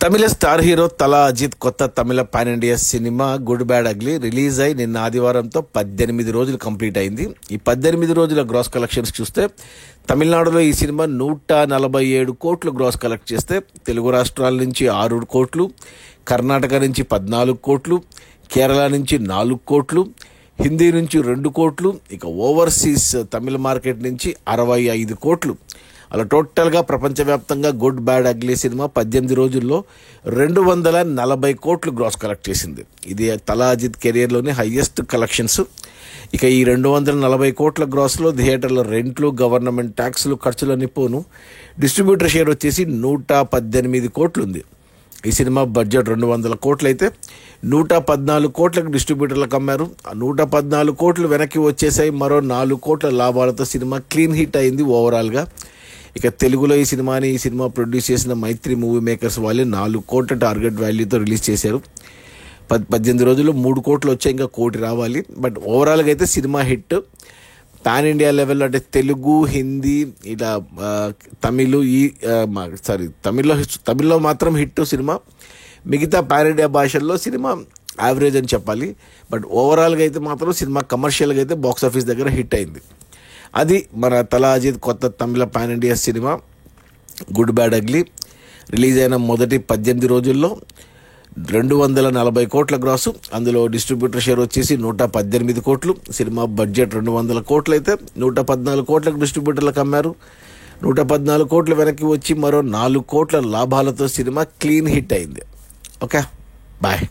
తమిళ star hero Thala Ajith కొత్త తమిళ pan India సినిమా గుడ్ బ్యాడ్ అగ్లీ రిలీజ్ అయి నిన్న ఆదివారంతో 18 రోజులు కంప్లీట్ అయింది. ఈ 18 రోజుల గ్రాస్ కలెక్షన్స్ చూస్తే తమిళనాడులో ఈ సినిమా 147 కోట్లు గ్రాస్ కలెక్ట్ చేస్తే తెలుగు రాష్ట్రాల నుంచి 6 కోట్లు, కర్ణాటక నుంచి 14 కోట్లు, కేరళ నుంచి 4 కోట్లు, హిందీ నుంచి 2 కోట్లు, ఇక ఓవర్సీస్ తమిళ మార్కెట్ నుంచి 65 కోట్లు. అలా టోటల్గా ప్రపంచవ్యాప్తంగా గుడ్ బ్యాడ్ అగ్లీ సినిమా 18 రోజుల్లో 240 కోట్లు గ్రాస్ కలెక్ట్ చేసింది. ఇది తలా అజిత్ కెరియర్లోనే హయ్యెస్ట్ కలెక్షన్స్. ఇక ఈ 240 కోట్ల గ్రాస్లో థియేటర్ల రెంట్లు, గవర్నమెంట్ ట్యాక్స్లు, ఖర్చులన్నీ పోను డిస్ట్రిబ్యూటర్ షేర్ వచ్చేసి 118 కోట్లు ఉంది. ఈ సినిమా బడ్జెట్ 200 కోట్లు అయితే 114 కోట్లకు డిస్ట్రిబ్యూటర్లకు అమ్మారు. ఆ 114 కోట్లు వెనక్కి వచ్చేసాయి. మరో 4 కోట్ల లాభాలతో సినిమా క్లీన్ హిట్ అయింది ఓవరాల్గా. ఇక తెలుగులో ఈ సినిమా ప్రొడ్యూస్ చేసిన మైత్రి మూవీ మేకర్స్ వాళ్ళే 4 కోట్ల టార్గెట్ వాల్యూతో రిలీజ్ చేశారు. 18 రోజుల్లో 3 కోట్లు వచ్చాయి, ఇంకా 1 కోటి రావాలి. బట్ ఓవరాల్గా అయితే సినిమా హిట్. పాన్ ఇండియా లెవెల్లో అంటే తెలుగు, హిందీ, ఇలా తమిళ్లో మాత్రం హిట్ సినిమా. మిగతా పాన్ ఇండియా భాషల్లో సినిమా యావరేజ్ అని చెప్పాలి. బట్ ఓవరాల్గా అయితే మాత్రం సినిమా కమర్షియల్గా అయితే బాక్స్ ఆఫీస్ దగ్గర హిట్ అయింది. అది మన తలా అజిత్ కొత్త తమిళ పాన్ ఇండియా సినిమా గుడ్ బ్యాడ్ అగ్లీ. రిలీజ్ అయిన మొదటి 18 రోజుల్లో 240 కోట్ల గ్రాసు, అందులో డిస్ట్రిబ్యూటర్ షేర్ వచ్చేసి 118 కోట్లు. సినిమా బడ్జెట్ 200 కోట్లు అయితే 114 కోట్లకు డిస్ట్రిబ్యూటర్లకు అమ్మారు. 114 కోట్లు వెనక్కి వచ్చి మరో 4 కోట్ల లాభాలతో సినిమా క్లీన్ హిట్ అయింది. Okay, bye.